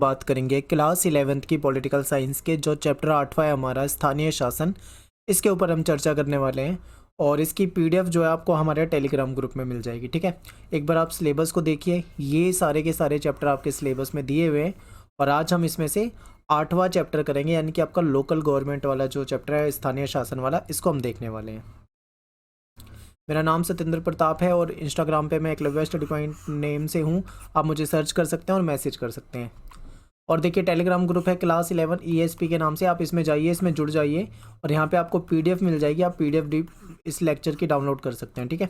बात करेंगे class 11th की पॉलिटिकल साइंस के जो चैप्टर 8वां है हमारा स्थानीय शासन। इसके ऊपर हम चर्चा करने वाले हैं और इसकी पीडीएफ जो है आपको हमारे टेलीग्राम ग्रुप में मिल जाएगी। ठीक है, एक बार आप सिलेबस को देखिए, ये सारे के सारे चैप्टर आपके सिलेबस में दिए हुए हैं और आज हम इसमें से 8वां चैप्टर करेंगे, यानी कि आपका लोकल गवर्नमेंट वाला जो चैप्टर है स्थानीय शासन वाला, इसको हम देखने वाले हैं। मेरा नाम सत्येंद्र प्रताप है और इंस्टाग्राम पे मैं एकलव्य स्टडी पॉइंट नेम से हूँ। आप मुझे सर्च कर सकते हैं और मैसेज कर सकते हैं। और देखिए टेलीग्राम ग्रुप है क्लास 11 ESP के नाम से, आप इसमें जाइए, इसमें जुड़ जाइए और यहाँ पे आपको पीडीएफ मिल जाएगी। आप पीडीएफ इस लेक्चर की डाउनलोड कर सकते हैं। ठीक है,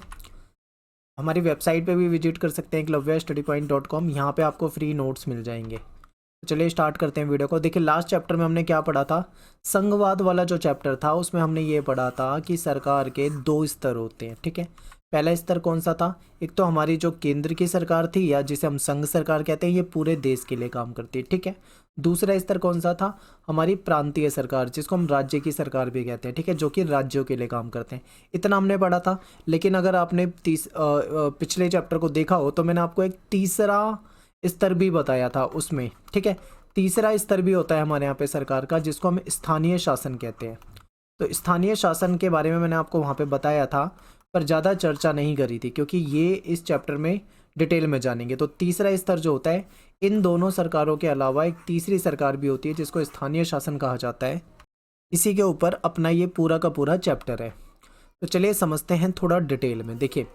हमारी वेबसाइट पे भी विजिट कर सकते हैं eklavyastudypoint.com, यहाँ पे आपको फ्री नोट्स मिल जाएंगे। तो चलिए स्टार्ट करते हैं वीडियो को। देखिए लास्ट चैप्टर में हमने क्या पढ़ा था, संघवाद वाला जो चैप्टर था उसमें हमने ये पढ़ा था कि सरकार के 2 स्तर होते हैं। ठीक है, पहला स्तर कौन सा था, एक तो हमारी जो केंद्र की सरकार थी या जिसे हम संघ सरकार कहते हैं, ये पूरे देश के लिए काम करती है। ठीक है, दूसरा स्तर कौन सा था, हमारी प्रांतीय सरकार, जिसको हम राज्य की सरकार भी कहते हैं। ठीक है, जो कि राज्यों के लिए काम करते हैं। इतना हमने पढ़ा था। लेकिन अगर आपने पिछले चैप्टर को देखा हो तो मैंने आपको एक तीसरा स्तर भी बताया था उसमें। ठीक है, तीसरा स्तर भी होता है हमारे यहाँ पे सरकार का, जिसको हम स्थानीय शासन कहते हैं। तो स्थानीय शासन के बारे में मैंने आपको वहाँ पे बताया था, पर ज़्यादा चर्चा नहीं करी थी क्योंकि ये इस चैप्टर में डिटेल में जानेंगे। तो तीसरा स्तर जो होता है, इन दोनों सरकारों के अलावा एक तीसरी सरकार भी होती है जिसको स्थानीय शासन कहा जाता है। इसी के ऊपर अपना ये पूरा का पूरा चैप्टर है। तो चलिए समझते हैं थोड़ा डिटेल में। देखिए,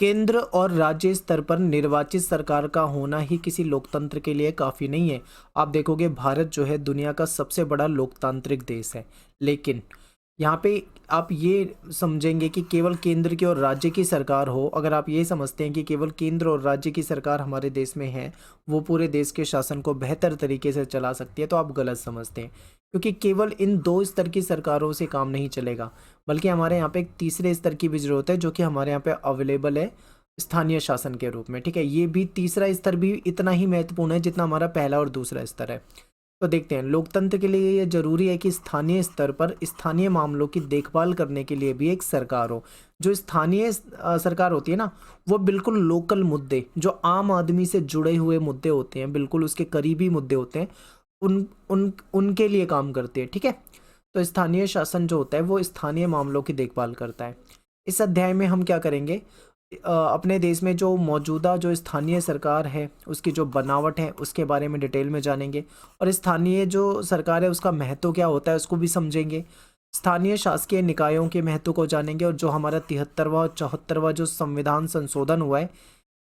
केंद्र और राज्य स्तर पर निर्वाचित सरकार का होना ही किसी लोकतंत्र के लिए काफ़ी नहीं है। आप देखोगे भारत जो है दुनिया का सबसे बड़ा लोकतांत्रिक देश है, लेकिन यहाँ पे आप ये समझेंगे कि केवल केंद्र की और राज्य की सरकार हो, अगर आप ये समझते हैं कि केवल केंद्र और राज्य की सरकार हमारे देश में है, वो पूरे देश के शासन को बेहतर तरीके से चला सकती है, तो आप गलत समझते हैं। क्योंकि केवल इन 2 स्तर की सरकारों से काम नहीं चलेगा, बल्कि हमारे यहाँ पे एक तीसरे स्तर की भी जरूरत है, जो कि हमारे यहाँ पे अवेलेबल है स्थानीय शासन के रूप में। ठीक है, ये भी तीसरा स्तर भी इतना ही महत्वपूर्ण है जितना हमारा पहला और दूसरा स्तर है। तो देखते हैं, लोकतंत्र के लिए ये जरूरी है कि स्थानीय स्तर पर स्थानीय मामलों की देखभाल करने के लिए भी एक सरकार हो। जो स्थानीय सरकार होती है ना, वो बिल्कुल लोकल मुद्दे, जो आम आदमी से जुड़े हुए मुद्दे होते हैं, बिल्कुल उसके करीबी मुद्दे होते हैं, उन उन उनके लिए काम करती है। ठीक है, तो स्थानीय शासन जो होता है वो स्थानीय मामलों की देखभाल करता है। इस अध्याय में हम क्या करेंगे, अपने देश में जो मौजूदा जो स्थानीय सरकार है उसकी जो बनावट है उसके बारे में डिटेल में जानेंगे और स्थानीय जो सरकार है उसका महत्व क्या होता है उसको भी समझेंगे। स्थानीय शासकीय निकायों के महत्व को जानेंगे और जो हमारा 73वां और 74वां जो संविधान संशोधन हुआ है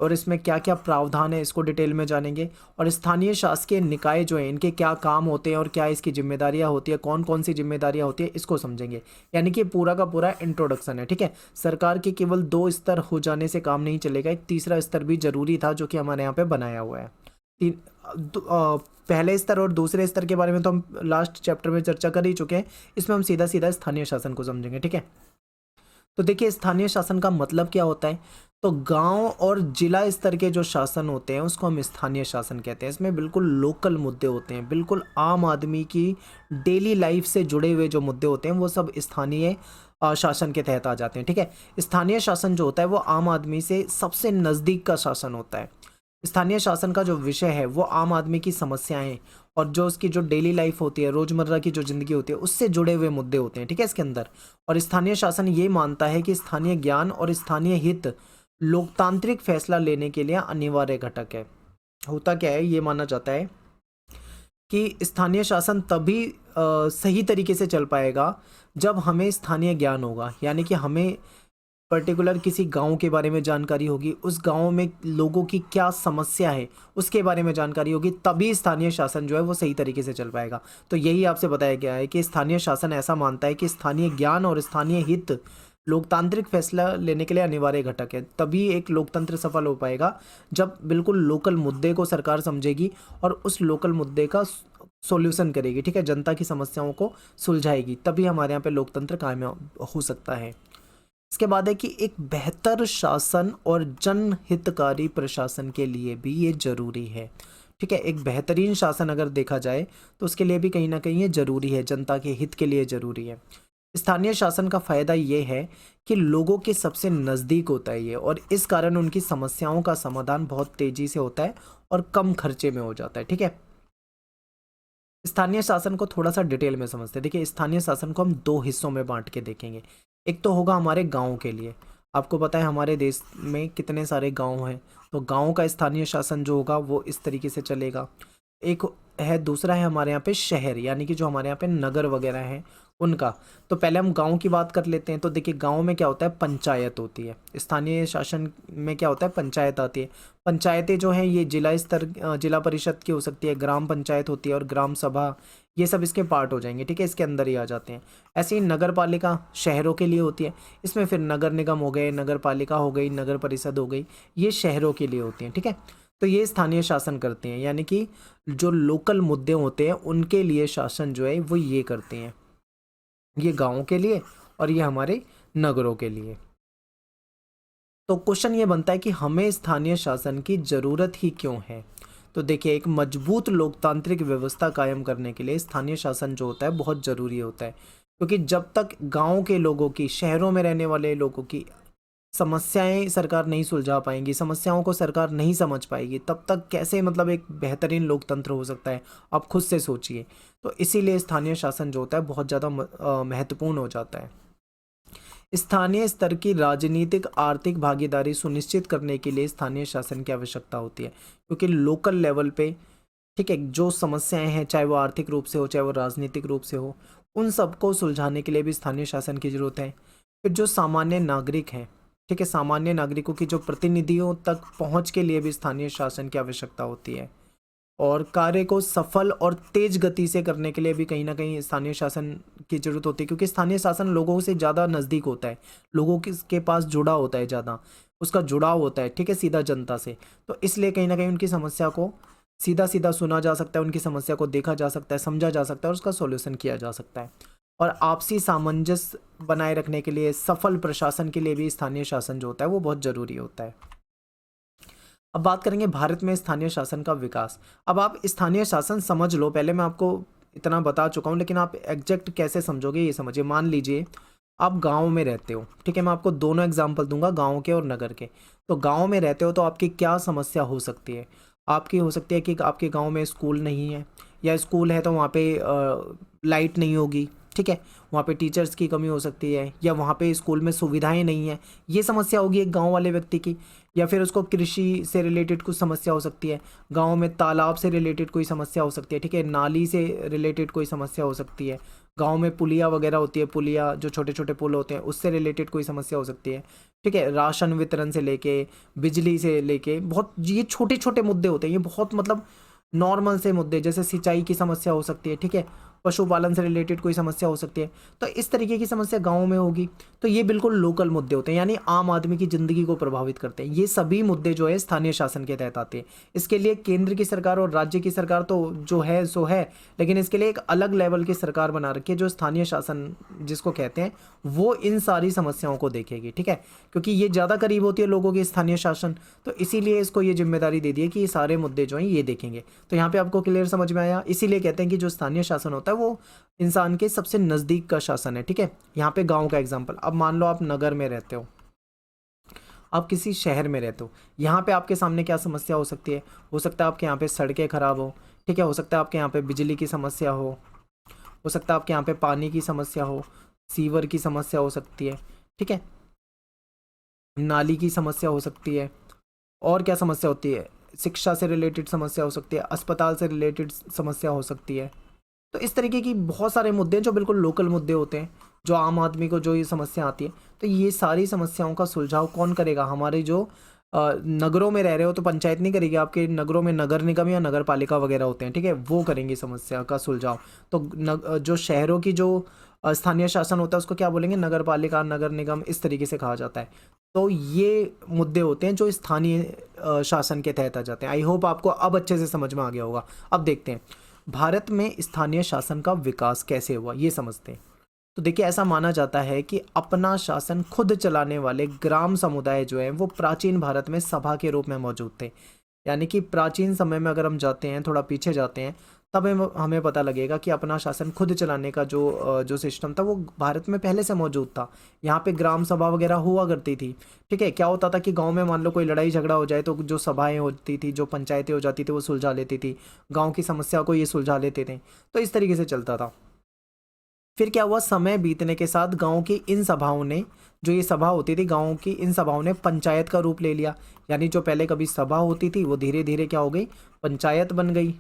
और इसमें क्या क्या प्रावधान है इसको डिटेल में जानेंगे। और स्थानीय शासकीय निकाय जो है इनके क्या काम होते हैं और क्या इसकी जिम्मेदारियां होती है, कौन कौन सी जिम्मेदारियां होती है, इसको समझेंगे। यानी कि पूरा का पूरा इंट्रोडक्शन है। ठीक है, सरकार के केवल 2 स्तर हो जाने से काम नहीं चलेगा, एक तीसरा स्तर भी जरूरी था जो कि हमारे यहाँ पे बनाया हुआ है। पहले स्तर और दूसरे स्तर के बारे में तो हम लास्ट चैप्टर में चर्चा कर ही चुके हैं, इसमें हम सीधा सीधा स्थानीय शासन को समझेंगे। ठीक है, तो देखिए स्थानीय शासन का मतलब क्या होता है, तो गांव और जिला स्तर के जो शासन होते हैं उसको हम स्थानीय शासन कहते हैं। इसमें बिल्कुल लोकल मुद्दे होते हैं, बिल्कुल आम आदमी की डेली लाइफ से जुड़े हुए जो मुद्दे होते हैं वो सब स्थानीय शासन के तहत आ जाते हैं। ठीक है, स्थानीय शासन जो होता है वो आम आदमी से सबसे नज़दीक का शासन होता है। स्थानीय शासन का जो विषय है वो आम आदमी की समस्याएं और जो उसकी जो डेली लाइफ होती है, रोजमर्रा की जो जिंदगी होती है, उससे जुड़े हुए मुद्दे होते हैं। ठीक है, इसके अंदर और स्थानीय शासन ये मानता है कि स्थानीय ज्ञान और स्थानीय हित लोकतांत्रिक फैसला लेने के लिए अनिवार्य घटक है। होता क्या है, ये माना जाता है कि स्थानीय शासन तभी सही तरीके से चल पाएगा जब हमें स्थानीय ज्ञान होगा, यानी कि हमें पर्टिकुलर किसी गांव के बारे में जानकारी होगी, उस गांव में लोगों की क्या समस्या है उसके बारे में जानकारी होगी, तभी स्थानीय शासन जो है वो सही तरीके से चल पाएगा। तो यही आपसे बताया गया है कि स्थानीय शासन ऐसा मानता है कि स्थानीय ज्ञान और स्थानीय हित लोकतांत्रिक फैसला लेने के लिए अनिवार्य घटक है। तभी एक लोकतंत्र सफल हो पाएगा जब बिल्कुल लोकल मुद्दे को सरकार समझेगी और उस लोकल मुद्दे का सॉल्यूशन करेगी। ठीक है, जनता की समस्याओं को सुलझाएगी, तभी हमारे यहाँ पे लोकतंत्र कायम हो सकता है। इसके बाद है कि एक बेहतर शासन और जनहितकारी प्रशासन के लिए भी ये जरूरी है। ठीक है, एक बेहतरीन शासन अगर देखा जाए तो उसके लिए भी कहीं ना कहीं ये जरूरी है, जनता के हित के लिए जरूरी है। स्थानीय शासन का फायदा ये है कि लोगों के सबसे नज़दीक होता है ये, और इस कारण उनकी समस्याओं का समाधान बहुत तेजी से होता है और कम खर्चे में हो जाता है। ठीक है, स्थानीय शासन को थोड़ा सा डिटेल में समझते हैं। देखिए, स्थानीय शासन को हम दो हिस्सों में बांट के देखेंगे। एक तो होगा हमारे गाँव के लिए। आपको पता है हमारे देश में कितने सारे गाँव हैं, तो गाँव का स्थानीय शासन जो होगा वो इस तरीके से चलेगा। एक है, दूसरा है हमारे यहाँ पे शहर, यानी कि जो हमारे यहाँ पे नगर वगैरह हैं उनका। तो पहले हम गांव की बात कर लेते हैं। तो देखिए, गांव में क्या होता है, पंचायत होती है। स्थानीय शासन में क्या होता है, पंचायत आती है। पंचायतें जो हैं ये जिला स्तर, जिला परिषद की हो सकती है, ग्राम पंचायत होती है और ग्राम सभा, ये सब इसके पार्ट हो जाएंगे, ठीक है, इसके अंदर ही आ जाते हैं। ऐसे ही नगर पालिका शहरों के लिए होती है। इसमें फिर नगर निगम हो गए, नगर पालिका हो गई, नगर परिषद हो गई, ये शहरों के लिए होती हैं, ठीक है। तो ये स्थानीय शासन करते हैं, यानी कि जो लोकल मुद्दे होते हैं उनके लिए शासन जो है वो ये करते हैं, ये गाँव के लिए और ये हमारे नगरों के लिए। तो क्वेश्चन ये बनता है कि हमें स्थानीय शासन की ज़रूरत ही क्यों है। तो देखिए, एक मजबूत लोकतांत्रिक व्यवस्था कायम करने के लिए स्थानीय शासन जो होता है बहुत ज़रूरी होता है, क्योंकि जब तक गांव के लोगों की, शहरों में रहने वाले लोगों की समस्याएं सरकार नहीं सुलझा पाएंगी, समस्याओं को सरकार नहीं समझ पाएगी, तब तक कैसे मतलब एक बेहतरीन लोकतंत्र हो सकता है, आप खुद से सोचिए। तो इसीलिए स्थानीय शासन जो होता है बहुत ज़्यादा महत्वपूर्ण हो जाता है। स्थानीय स्तर की राजनीतिक आर्थिक भागीदारी सुनिश्चित करने के लिए स्थानीय शासन की आवश्यकता होती है, क्योंकि लोकल लेवल पे, ठीक है, जो समस्याएं हैं, चाहे वो आर्थिक रूप से हो, चाहे वो राजनीतिक रूप से हो, उन सबको सुलझाने के लिए भी स्थानीय शासन की जरूरत है। फिर जो सामान्य नागरिक हैं, ठीक है, सामान्य नागरिकों की जो प्रतिनिधियों तक पहुंच के लिए भी स्थानीय शासन की आवश्यकता होती है। और कार्य को सफल और तेज गति से करने के लिए भी कहीं ना कहीं स्थानीय शासन की जरूरत होती है, क्योंकि स्थानीय शासन लोगों से ज़्यादा नज़दीक होता है, लोगों के पास जुड़ा होता है, ज़्यादा उसका जुड़ाव होता है, ठीक है, सीधा जनता से। तो इसलिए कहीं ना कहीं उनकी समस्या को सीधा सीधा सुना जा सकता है, उनकी समस्या को देखा जा सकता है, समझा जा सकता है और उसका सॉल्यूशन किया जा सकता है। और आपसी सामंजस्य बनाए रखने के लिए, सफल प्रशासन के लिए भी स्थानीय शासन जो होता है वो बहुत ज़रूरी होता है। अब बात करेंगे भारत में स्थानीय शासन का विकास। अब आप स्थानीय शासन समझ लो, पहले मैं आपको इतना बता चुका हूँ, लेकिन आप एग्जैक्ट कैसे समझोगे ये समझिए। मान लीजिए आप गांव में रहते हो, ठीक है, मैं आपको दोनों एग्जांपल दूंगा, गांव के और नगर के। तो गांव में रहते हो तो आपकी क्या समस्या हो सकती है? आपकी हो सकती है कि आपके गांव में स्कूल नहीं है, या स्कूल है तो वहाँ पे लाइट नहीं होगी, ठीक है, वहाँ पे टीचर्स की कमी हो सकती है, या वहाँ पे स्कूल में सुविधाएं नहीं है, ये समस्या होगी एक गांव वाले व्यक्ति की। या फिर उसको कृषि से रिलेटेड कुछ समस्या हो सकती है, गांव में तालाब से रिलेटेड कोई समस्या हो सकती है, ठीक है, नाली से रिलेटेड कोई समस्या हो सकती है, गांव में पुलिया वगैरह होती है, पुलिया जो छोटे छोटे पुल होते हैं उससे रिलेटेड कोई समस्या हो सकती है, ठीक है, राशन वितरण से लेके, बिजली से लेके, बहुत ये छोटे छोटे मुद्दे होते हैं, ये बहुत मतलब नॉर्मल से मुद्दे, जैसे सिंचाई की समस्या हो सकती है, ठीक है, पशुपालन से रिलेटेड कोई समस्या हो सकती है। तो इस तरीके की समस्या गाँव में होगी, तो ये बिल्कुल लोकल मुद्दे होते हैं, यानी आम आदमी की ज़िंदगी को प्रभावित करते हैं। ये सभी मुद्दे जो है स्थानीय शासन के तहत आते हैं। इसके लिए केंद्र की सरकार और राज्य की सरकार तो जो है सो है, लेकिन इसके लिए एक अलग लेवल की सरकार बना रखी है जो स्थानीय शासन जिसको कहते हैं, वो इन सारी समस्याओं को देखेगी, ठीक है, क्योंकि ये ज़्यादा करीब होती है लोगों की स्थानीय शासन, तो इसीलिए इसको ये जिम्मेदारी दे दी है कि ये सारे मुद्दे जो हैं ये देखेंगे। तो यहाँ पे आपको क्लियर समझ में आया? इसीलिए कहते हैं कि जो स्थानीय शासन होता है वो इंसान के सबसे नज़दीक का शासन है, ठीक है। यहाँ पे गांव का एग्जांपल। अब मान लो आप नगर में रहते हो, आप किसी शहर में रहते हो, यहाँ पे आपके सामने क्या समस्या हो सकती है? हो सकता है आपके यहाँ पे सड़कें खराब हो, ठीक है, हो सकता है आपके यहाँ पे बिजली की समस्या हो सकता है आपके यहाँ पे पानी की समस्या हो, सीवर की समस्या हो सकती है, ठीक है, नाली की समस्या हो सकती है, और क्या समस्या होती है? शिक्षा से रिलेटेड समस्या हो सकती है, अस्पताल से रिलेटेड समस्या हो सकती है। तो इस तरीके की बहुत सारे मुद्दे हैं जो बिल्कुल लोकल मुद्दे होते हैं, जो आम आदमी को जो ये समस्या आती है। तो ये सारी समस्याओं का सुलझाव कौन करेगा? हमारे जो नगरों में रह रहे हो तो पंचायत नहीं करेगी, आपके नगरों में नगर निगम या नगर पालिका वगैरह होते हैं, ठीक है, वो करेंगे समस्या का सुलझाव। तो जो शहरों की जो स्थानीय शासन होता है उसको क्या बोलेंगे? नगर पालिका, नगर निगम, इस तरीके से कहा जाता है। तो ये मुद्दे होते हैं जो स्थानीय शासन के तहत आ जाते हैं। आई होप आपको अब अच्छे से समझ में आ गया होगा। अब देखते हैं भारत में स्थानीय शासन का विकास कैसे हुआ, ये समझते हैं। तो देखिए, ऐसा माना जाता है कि अपना शासन खुद चलाने वाले ग्राम समुदाय जो हैं वो प्राचीन भारत में सभा के रूप में मौजूद थे। यानी कि प्राचीन समय में अगर हम जाते हैं, थोड़ा पीछे जाते हैं, तब हमें पता लगेगा कि अपना शासन खुद चलाने का जो सिस्टम था वो भारत में पहले से मौजूद था। यहाँ पे ग्राम सभा वगैरह हुआ करती थी। ठीक है, क्या होता था कि गांव में मान लो कोई लड़ाई झगड़ा हो जाए तो जो सभाएं होती थी, जो पंचायतें हो जाती थी, वो सुलझा लेती थी, गाँव की समस्या को ये सुलझा लेते थे। तो इस तरीके से चलता था। फिर क्या हुआ, समय बीतने के साथ गांव की इन सभाओं ने, जो ये सभा होती थी गांव की, इन सभाओं ने पंचायत का रूप ले लिया। यानी जो पहले कभी सभा होती थी वो धीरे धीरे क्या हो गई, पंचायत बन गई।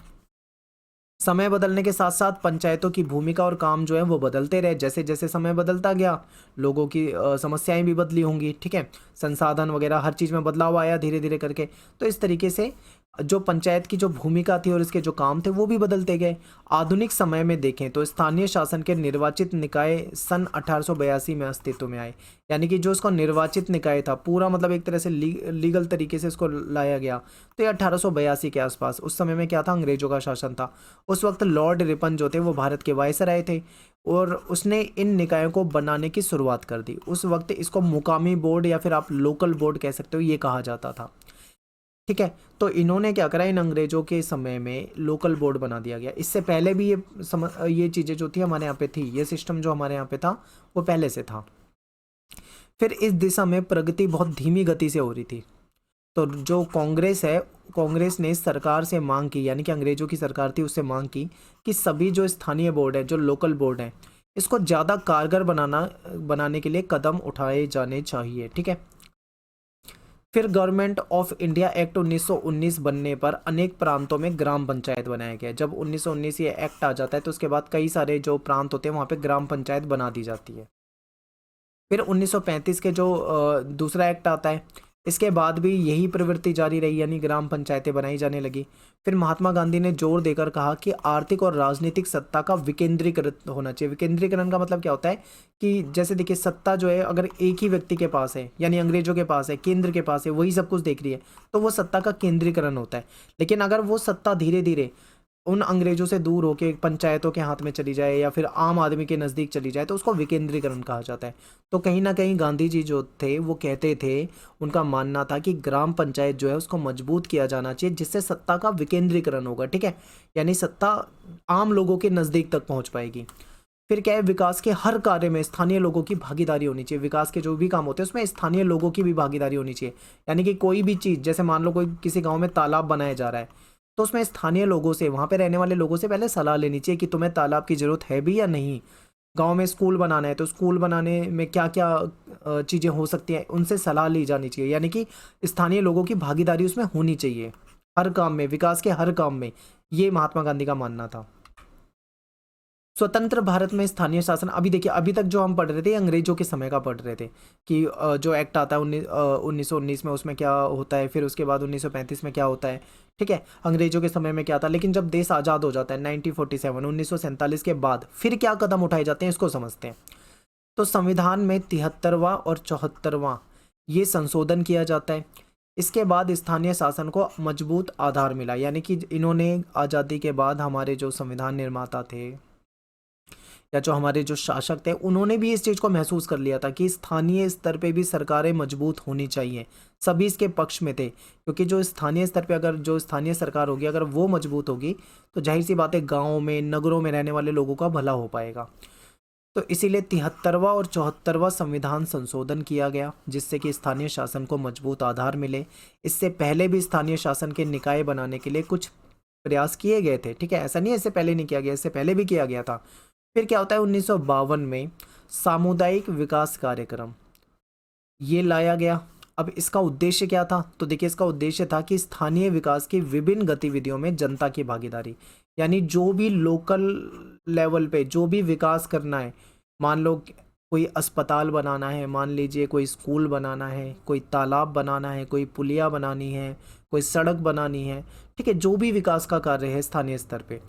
समय बदलने के साथ साथ पंचायतों की भूमिका और काम जो है वो बदलते रहे। जैसे जैसे समय बदलता गया, लोगों की समस्याएं भी बदली होंगी। ठीक है, संसाधन वगैरह हर चीज़ में बदलाव आया धीरे धीरे करके। तो इस तरीके से जो पंचायत की जो भूमिका थी और इसके जो काम थे वो भी बदलते गए। आधुनिक समय में देखें तो स्थानीय शासन के निर्वाचित निकाय सन 1882 में अस्तित्व में आए। यानी कि जो इसका निर्वाचित निकाय था पूरा, मतलब एक तरह से लीगल तरीके से इसको लाया गया, तो ये 1882 के आसपास। उस समय में क्या था, अंग्रेजों का शासन था। उस वक्त लॉर्ड रिपन जो थे वो भारत के वायसराय थे और उसने इन निकायों को बनाने की शुरुआत कर दी। उस वक्त इसको मुकामी बोर्ड या फिर आप लोकल बोर्ड कह सकते हो, ये कहा जाता था। ठीक है, तो इन्होंने क्या करा, इन अंग्रेजों के समय में लोकल बोर्ड बना दिया गया। इससे पहले भी ये चीज़ें जो थी हमारे यहाँ पे थी, ये सिस्टम जो हमारे यहाँ पे था वो पहले से था। फिर इस दिशा में प्रगति बहुत धीमी गति से हो रही थी। तो जो कांग्रेस है, कांग्रेस ने सरकार से मांग की, यानी कि अंग्रेजों की सरकार थी, उससे मांग की कि सभी जो स्थानीय बोर्ड है, जो लोकल बोर्ड है, इसको ज़्यादा कारगर बनाने के लिए कदम उठाए जाने चाहिए। ठीक है, फिर गवर्नमेंट ऑफ इंडिया एक्ट 1919 बनने पर अनेक प्रांतों में ग्राम पंचायत बनाया गया। जब 1919 ये एक्ट आ जाता है तो उसके बाद कई सारे जो प्रांत होते हैं वहाँ पे ग्राम पंचायत बना दी जाती है। फिर 1935 के जो दूसरा एक्ट आता है, इसके बाद भी यही प्रवृत्ति जारी रही, यानी ग्राम पंचायतें बनाई जाने लगी। फिर महात्मा गांधी ने जोर देकर कहा कि आर्थिक और राजनीतिक सत्ता का विकेंद्रीकृत होना चाहिए। विकेंद्रीकरण का मतलब क्या होता है कि जैसे देखिए, सत्ता जो है अगर एक ही व्यक्ति के पास है, यानी अंग्रेजों के पास है, केंद्र के पास है, वही सब कुछ देख रही है, तो वो सत्ता का केंद्रीकरण होता है। लेकिन अगर वो सत्ता धीरे धीरे उन अंग्रेजों से दूर होके पंचायतों के हाथ में चली जाए या फिर आम आदमी के नज़दीक चली जाए तो उसको विकेंद्रीकरण कहा जाता है। तो कहीं ना कहीं गांधी जी जो थे वो कहते थे, उनका मानना था कि ग्राम पंचायत जो है उसको मजबूत किया जाना चाहिए, जिससे सत्ता का विकेंद्रीकरण होगा। ठीक है, यानी सत्ता आम लोगों के नज़दीक तक पहुँच पाएगी। फिर क्या है, विकास के हर कार्य में स्थानीय लोगों की भागीदारी होनी चाहिए। विकास के जो भी काम होते हैं उसमें स्थानीय लोगों की भी भागीदारी होनी चाहिए। यानी कि कोई भी चीज़, जैसे मान लो कोई किसी गांव में तालाब बनाया जा रहा है, तो उसमें स्थानीय लोगों से, वहाँ पे रहने वाले लोगों से पहले सलाह लेनी चाहिए कि तुम्हें तालाब की ज़रूरत है भी या नहीं। गांव में स्कूल बनाना है तो स्कूल बनाने में क्या क्या चीज़ें हो सकती हैं, उनसे सलाह ली जानी चाहिए। यानी कि स्थानीय लोगों की भागीदारी उसमें होनी चाहिए हर काम में, विकास के हर काम में। ये महात्मा गांधी का मानना था। स्वतंत्र भारत में स्थानीय शासन, अभी देखिए, अभी तक जो हम पढ़ रहे थे अंग्रेजों के समय का पढ़ रहे थे कि जो एक्ट आता है 1919 में, उसमें क्या होता है, फिर उसके बाद 1935 में क्या होता है। ठीक है, अंग्रेजों के समय में क्या था। लेकिन जब देश आज़ाद हो जाता है 1947 1947 के बाद, फिर क्या कदम उठाए जाते हैं इसको समझते हैं। तो संविधान में 73वां और 74वां ये संशोधन किया जाता है। इसके बाद स्थानीय शासन को मजबूत आधार मिला। यानी कि इन्होंने आज़ादी के बाद हमारे जो संविधान निर्माता थे या जो हमारे जो शासक थे, उन्होंने भी इस चीज़ को महसूस कर लिया था कि स्थानीय स्तर पे भी सरकारें मजबूत होनी चाहिए। सभी इसके पक्ष में थे, क्योंकि जो स्थानीय स्तर पे अगर जो स्थानीय सरकार होगी, अगर वो मजबूत होगी तो जाहिर सी बात है गाँव में, नगरों में रहने वाले लोगों का भला हो पाएगा। तो इसीलिए 73वां और 74वां संविधान संशोधन किया गया, जिससे कि स्थानीय शासन को मजबूत आधार मिले। इससे पहले भी स्थानीय शासन के निकाय बनाने के लिए कुछ प्रयास किए गए थे। ठीक है, ऐसा नहीं है इससे पहले नहीं किया गया, इससे पहले भी किया गया था। फिर क्या होता है, 1952 में सामुदायिक विकास कार्यक्रम ये लाया गया। अब इसका उद्देश्य क्या था, तो देखिए, इसका उद्देश्य था कि स्थानीय विकास की विभिन्न गतिविधियों में जनता की भागीदारी, यानी जो भी लोकल लेवल पे जो भी विकास करना है, मान लो कोई अस्पताल बनाना है, मान लीजिए कोई स्कूल बनाना है, कोई तालाब बनाना है, कोई पुलिया बनानी है, कोई सड़क बनानी है। ठीक है, जो भी विकास का कार्य है स्थानीय स्तर पे,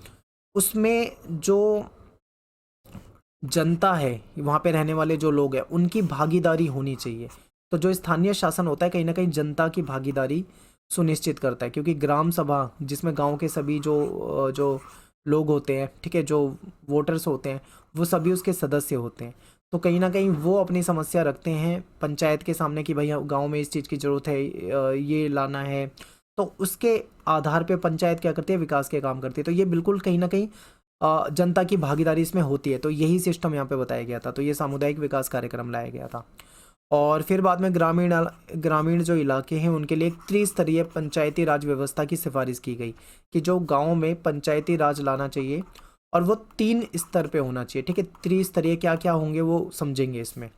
उसमें जो जनता है, वहाँ पे रहने वाले जो लोग हैं, उनकी भागीदारी होनी चाहिए। तो जो स्थानीय शासन होता है कहीं ना कहीं जनता की भागीदारी सुनिश्चित करता है, क्योंकि ग्राम सभा जिसमें गांव के सभी जो लोग होते हैं, ठीक है, जो वोटर्स होते हैं, वो सभी उसके सदस्य होते हैं। तो कहीं ना कहीं वो अपनी समस्या रखते हैं पंचायत के सामने कि भाई गांव में इस चीज़ की ज़रूरत है, ये लाना है, तो उसके आधार पे पंचायत क्या करती है, विकास के काम करती है। तो ये बिल्कुल कहीं ना कहीं जनता की भागीदारी इसमें होती है। तो यही सिस्टम यहाँ पे बताया गया था। तो ये सामुदायिक विकास कार्यक्रम लाया गया था। और फिर बाद में ग्रामीण जो इलाके हैं उनके लिए एक त्रिस्तरीय पंचायती राज व्यवस्था की सिफारिश की गई कि जो गाँव में पंचायती राज लाना चाहिए और वो 3 स्तर पे होना चाहिए। ठीक है, त्रिस्तरीय क्या क्या होंगे वो समझेंगे इसमें।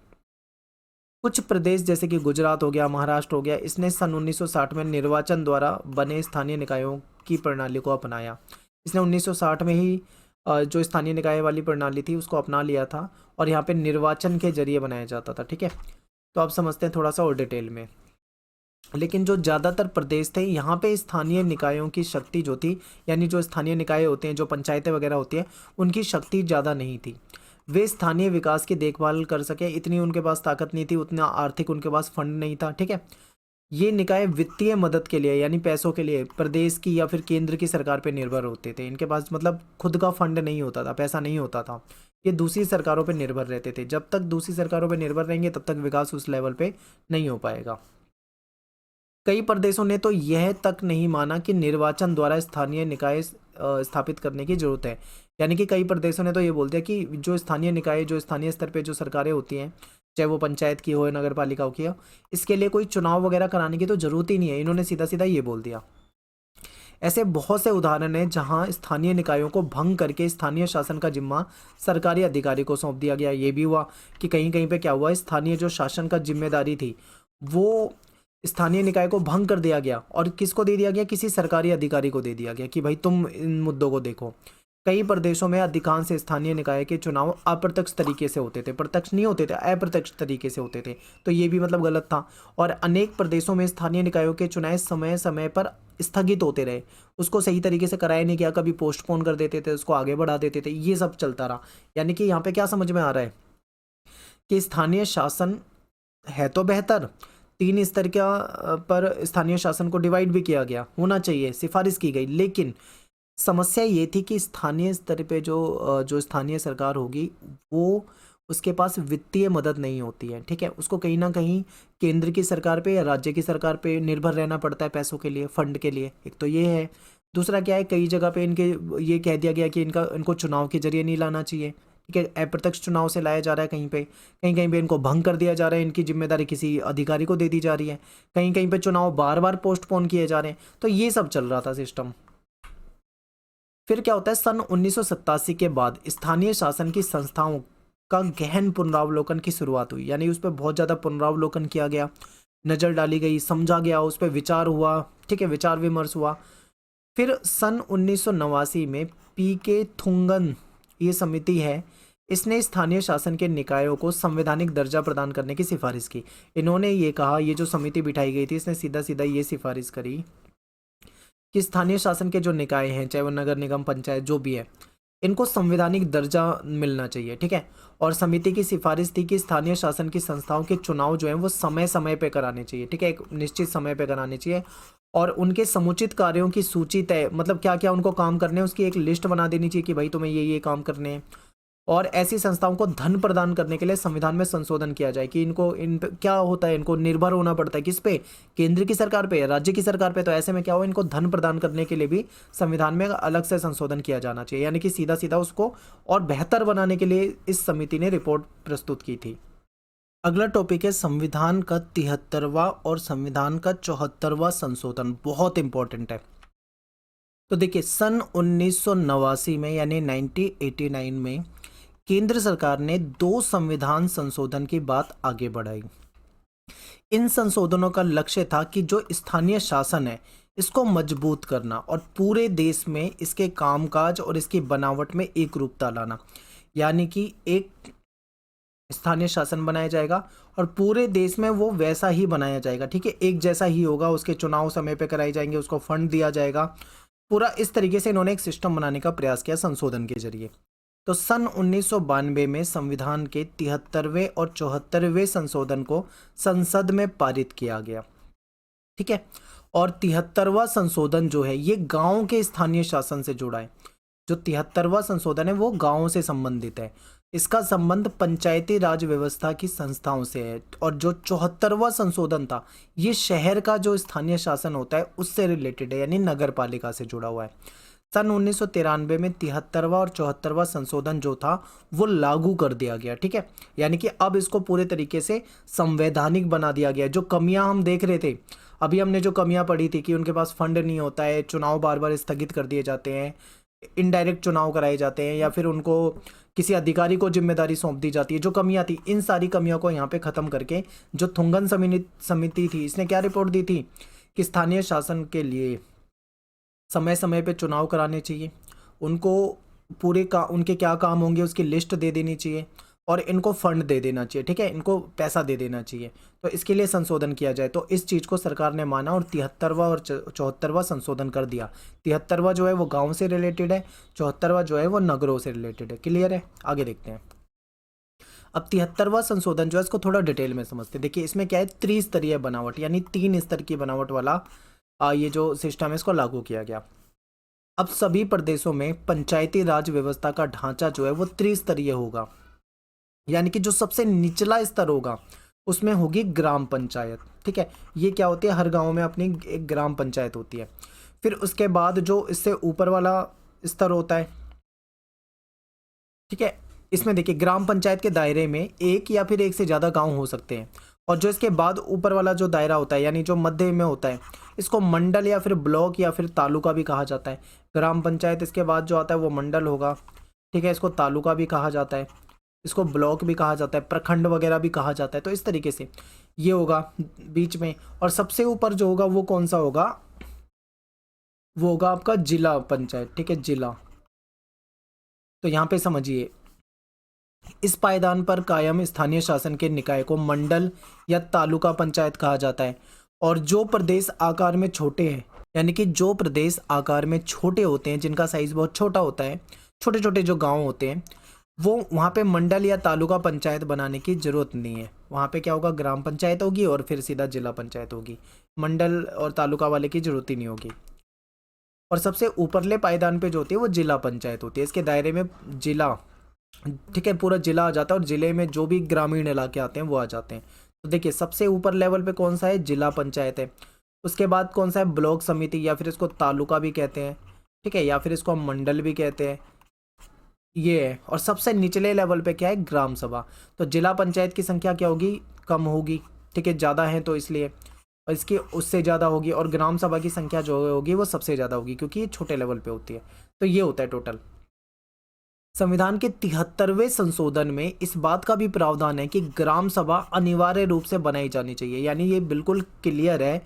कुछ प्रदेश जैसे कि गुजरात हो गया, महाराष्ट्र हो गया, इसने सन 1960 में निर्वाचन द्वारा बने स्थानीय निकायों की प्रणाली को अपनाया। इसने 1960 में ही जो स्थानीय निकाय वाली प्रणाली थी उसको अपना लिया था और यहाँ पे निर्वाचन के जरिए बनाया जाता था। ठीक है, तो आप समझते हैं थोड़ा सा और डिटेल में। लेकिन जो ज़्यादातर प्रदेश थे यहाँ पे स्थानीय निकायों की शक्ति जो थी, यानी जो स्थानीय निकाय होते हैं, जो पंचायतें वगैरह होती हैं, उनकी शक्ति ज़्यादा नहीं थी। वे स्थानीय विकास की देखभाल कर सके इतनी उनके पास ताकत नहीं थी, उतना आर्थिक उनके पास फंड नहीं था। ठीक है, ये निकाय वित्तीय मदद के लिए यानी पैसों के लिए प्रदेश की या फिर केंद्र की सरकार पर निर्भर होते थे। इनके पास मतलब खुद का फंड नहीं होता था, पैसा नहीं होता था। ये दूसरी सरकारों पर निर्भर रहते थे। जब तक दूसरी सरकारों पर निर्भर रहेंगे तब तक विकास उस लेवल पे नहीं हो पाएगा। कई प्रदेशों ने तो यह तक नहीं माना कि निर्वाचन द्वारा स्थानीय निकाय स्थापित करने की जरूरत है। यानी कि कई प्रदेशों ने तो ये बोल दिया कि जो स्थानीय निकाय, जो स्थानीय स्तर पे जो सरकारें होती हैं, चाहे वो पंचायत की हो या नगर पालिकाओं की हो, इसके लिए कोई चुनाव वगैरह कराने की तो जरूरत ही नहीं है। इन्होंने सीधा सीधा ये बोल दिया। ऐसे बहुत से उदाहरण हैं जहां स्थानीय निकायों को भंग करके स्थानीय शासन का जिम्मा सरकारी अधिकारी को सौंप दिया गया। ये भी हुआ कि कहीं कहीं पे क्या हुआ, स्थानीय जो शासन का जिम्मेदारी थी वो स्थानीय निकाय को भंग कर दिया गया और किसको दे दिया गया, किसी सरकारी अधिकारी को दे दिया गया कि भाई तुम इन मुद्दों को देखो। कई प्रदेशों में अधिकांश स्थानीय निकाय के चुनाव अप्रत्यक्ष तरीके से होते थे, प्रत्यक्ष नहीं होते थे, अप्रत्यक्ष तरीके से होते थे। तो ये भी मतलब गलत था। और अनेक प्रदेशों में स्थानीय निकायों के चुनाव समय समय पर स्थगित होते रहे, उसको सही तरीके से कराया नहीं गया, कभी पोस्टपोन कर देते थे, उसको आगे बढ़ा देते थे, ये सब चलता रहा। यानी कि यहाँ पे क्या समझ में आ रहा है कि स्थानीय शासन है तो बेहतर, 3 स्तर का पर स्थानीय शासन को डिवाइड भी किया गया, होना चाहिए, सिफारिश की गई। लेकिन समस्या ये थी कि स्थानीय स्तर पे जो स्थानीय सरकार होगी वो उसके पास वित्तीय मदद नहीं होती है। ठीक है, उसको कहीं ना कहीं केंद्र की सरकार पे या राज्य की सरकार पे निर्भर रहना पड़ता है पैसों के लिए, फंड के लिए। एक तो ये है। दूसरा क्या है, कई जगह पे इनके ये कह दिया गया कि इनको चुनाव के जरिए नहीं लाना चाहिए। ठीक है, अप्रत्यक्ष चुनाव से लाया जा रहा है। कहीं कहीं पे इनको भंग कर दिया जा रहा है, इनकी जिम्मेदारी किसी अधिकारी को दे दी जा रही है। कहीं कहीं पे चुनाव बार बार पोस्टपोन किए जा रहे हैं। तो ये सब चल रहा था सिस्टम। फिर क्या होता है, सन 1987 के बाद स्थानीय शासन की संस्थाओं का गहन पुनरावलोकन की शुरुआत हुई। यानी उस पर बहुत ज़्यादा पुनरावलोकन किया गया, नज़र डाली गई, समझा गया, उस पर विचार हुआ। ठीक है, विचार विमर्श हुआ। फिर सन 1989 में पीके थुंगन ये समिति है, इसने स्थानीय शासन के निकायों को संवैधानिक दर्जा प्रदान करने की सिफारिश की। इन्होंने ये कहा, ये जो समिति बिठाई गई थी इसने सीधा सीधा ये सिफारिश करी कि स्थानीय शासन के जो निकाय हैं, चाहे वो नगर निगम, पंचायत, जो भी है, इनको संवैधानिक दर्जा मिलना चाहिए। ठीक है, और समिति की सिफारिश थी कि स्थानीय शासन की संस्थाओं के चुनाव जो हैं वो समय समय पे कराने चाहिए। ठीक है, एक निश्चित समय पे कराने चाहिए और उनके समुचित कार्यों की सूची तय, मतलब क्या क्या उनको काम करने हैं उसकी एक लिस्ट बना देनी चाहिए कि भाई तुम्हें ये काम करने हैं। और ऐसी संस्थाओं को धन प्रदान करने के लिए संविधान में संशोधन किया जाए कि इन पे क्या होता है, इनको निर्भर होना पड़ता है किस पे, केंद्र की सरकार पे, राज्य की सरकार पे। तो ऐसे में क्या हो, इनको धन प्रदान करने के लिए भी संविधान में अलग से संशोधन किया जाना चाहिए। यानी कि सीधा सीधा उसको और बेहतर बनाने के लिए इस समिति ने रिपोर्ट प्रस्तुत की थी। अगला टॉपिक है संविधान का 73वां और संविधान का 74वां संशोधन, बहुत इंपॉर्टेंट है। तो देखिए, सन 1989 में यानी 1989 में केंद्र सरकार ने 2 संविधान संशोधन की बात आगे बढ़ाई। इन संशोधनों का लक्ष्य था कि जो स्थानीय शासन है इसको मजबूत करना और पूरे देश में इसके कामकाज और इसकी बनावट में एक रूपता लाना। यानी कि एक स्थानीय शासन बनाया जाएगा और पूरे देश में वो वैसा ही बनाया जाएगा। ठीक है, एक जैसा ही होगा, उसके चुनाव समय पे कराए जाएंगे, उसको फंड दिया जाएगा, पूरा इस तरीके से इन्होंने एक सिस्टम बनाने का प्रयास किया संशोधन के जरिए। तो सन 1992 में संविधान के 73वें और 74वें संशोधन को संसद में पारित किया गया। ठीक है, और 73वां संशोधन जो है ये गांव के स्थानीय शासन से जुड़ा है। जो 73वां संशोधन है वो गांव से संबंधित है। इसका संबंध पंचायती राज व्यवस्था की संस्थाओं से है। और जो 74वां संशोधन था, ये शहर का जो स्थानीय शासन होता है उससे रिलेटेड है, यानी नगर पालिका से जुड़ा हुआ है। सन 1993 में 73वां और 74वां संशोधन जो था वो लागू कर दिया गया, ठीक है। यानी कि अब इसको पूरे तरीके से संवैधानिक बना दिया गया। जो कमियां हम देख रहे थे, अभी हमने जो कमियां पढ़ी थी कि उनके पास फंड नहीं होता है, चुनाव बार बार स्थगित कर दिए जाते हैं, इनडायरेक्ट चुनाव कराए जाते हैं, या फिर उनको किसी अधिकारी को जिम्मेदारी सौंप दी जाती है, जो कमियां थी, इन सारी कमियों को यहाँ पे खत्म करके जो थुंगन समिति थी, इसने क्या रिपोर्ट दी थी कि स्थानीय शासन के लिए समय समय पे चुनाव कराने चाहिए, उनको उनके क्या काम होंगे उसकी लिस्ट दे देनी चाहिए, और इनको फंड दे देना चाहिए, ठीक है, इनको पैसा दे देना चाहिए। तो इसके लिए संशोधन किया जाए, तो इस चीज़ को सरकार ने माना और 73वां और 74वां संशोधन कर दिया। 73वां जो है वो गांव से रिलेटेड है, 74वां जो है वो नगरों से रिलेटेड है। क्लियर है, आगे देखते हैं। अब 73वां संशोधन जो है इसको थोड़ा डिटेल में समझते हैं। देखिए इसमें क्या है, त्रिस्तरीय बनावट यानी 3 स्तर की बनावट वाला ये जो सिस्टम है इसको लागू किया गया। अब सभी प्रदेशों में पंचायती राज व्यवस्था का ढांचा जो है वो त्रिस्तरीय होगा, यानी कि जो सबसे निचला स्तर होगा उसमें होगी ग्राम पंचायत, ठीक है। ये क्या होती है, हर गांव में अपनी एक ग्राम पंचायत होती है। फिर उसके बाद जो इससे ऊपर वाला स्तर होता है, ठीक है, इसमें देखिए ग्राम पंचायत के दायरे में एक या फिर एक से ज़्यादा गांव हो सकते हैं। और जो इसके बाद ऊपर वाला जो दायरा होता है, यानी जो मध्य में होता है, इसको मंडल या फिर ब्लॉक या फिर तालुका भी कहा जाता है। ग्राम पंचायत इसके बाद जो आता है वो मंडल होगा, ठीक है, इसको तालुका भी कहा जाता है, इसको ब्लॉक भी कहा जाता है, प्रखंड वगैरह भी कहा जाता है। तो इस तरीके से ये होगा बीच में। और सबसे ऊपर जो होगा वो कौन सा होगा, वो होगा आपका जिला पंचायत, ठीक है, जिला। तो यहाँ पे समझिए, इस पायदान पर कायम स्थानीय शासन के निकाय को मंडल या तालुका पंचायत कहा जाता है। और जो प्रदेश आकार में छोटे हैं, यानी कि जो प्रदेश आकार में छोटे होते हैं, जिनका साइज बहुत छोटा होता है, छोटे छोटे जो गांव होते हैं, वो वहाँ पे मंडल या तालुका पंचायत बनाने की जरूरत नहीं है। वहाँ पे क्या होगा, ग्राम पंचायत होगी और फिर सीधा जिला पंचायत होगी। मंडल और तालुका वाले की जरूरत ही नहीं होगी। और सबसे ऊपरले पायदान पे जो होती है वो जिला पंचायत होती है। इसके दायरे में जिला, ठीक है, पूरा जिला आ जाता है, और जिले में जो भी ग्रामीण इलाके आते हैं वो आ जाते हैं। तो देखिए सबसे ऊपर लेवल पे कौन सा है, जिला पंचायत है। उसके बाद कौन सा है, ब्लॉक समिति, या फिर इसको तालुका भी कहते हैं, ठीक है, या फिर इसको हम मंडल भी कहते हैं, ये है। और सबसे निचले लेवल पे क्या है, ग्राम सभा। तो जिला पंचायत की संख्या क्या होगी, कम होगी, ठीक है, ज़्यादा है तो इसलिए, और इसकी उससे ज़्यादा होगी। और ग्राम सभा की संख्या जो होगी वो सबसे ज़्यादा होगी, क्योंकि ये छोटे लेवल पे होती है। तो ये होता है टोटल। संविधान के 73वें संशोधन में इस बात का भी प्रावधान है कि ग्राम सभा अनिवार्य रूप से बनाई जानी चाहिए। यानी ये बिल्कुल क्लियर है